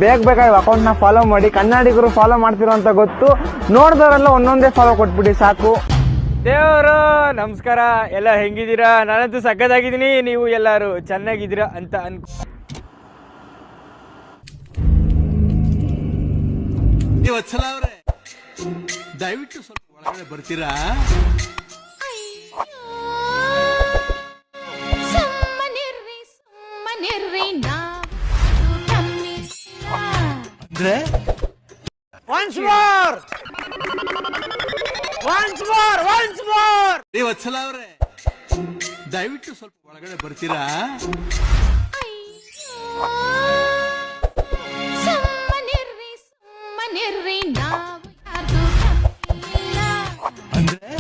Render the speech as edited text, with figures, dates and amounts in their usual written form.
ಬೇಗ ಅಕೌಂಟ್ ನ ಫಾಲೋ ಮಾಡಿ, ಕನ್ನಡಿಗರು ಫಾಲೋ ಮಾಡ್ತಿರೋ ಅಂತ ಗೊತ್ತು, ನೋಡಿದವರೆಲ್ಲ ಒಂದೊಂದೇ ಫಾಲೋ ಕೊಟ್ಬಿಡಿ ಸಾಕು. ದೇವರು ನಮಸ್ಕಾರ, ಎಲ್ಲ ಹೆಂಗಿದ್ದೀರಾ? ನಾನಂತೂ ಸಕ್ಕತ್ತಾಗಿದ್ದೀನಿ, ನೀವು ಎಲ್ಲರೂ ಚೆನ್ನಾಗಿದ್ದೀರಾ ಅಂತ ದಯವಿಟ್ಟು ಸ್ವಲ್ಪ ಒಳಗಡೆ ಬರ್ತೀರಾ? ಅಂದ್ರೆ ವತ್ಸಲ ಅವ್ರೆ, ದಯವಿಟ್ಟು ಸ್ವಲ್ಪ ಒಳಗಡೆ ಬರ್ತೀರಾ? ಅಂದ್ರೆ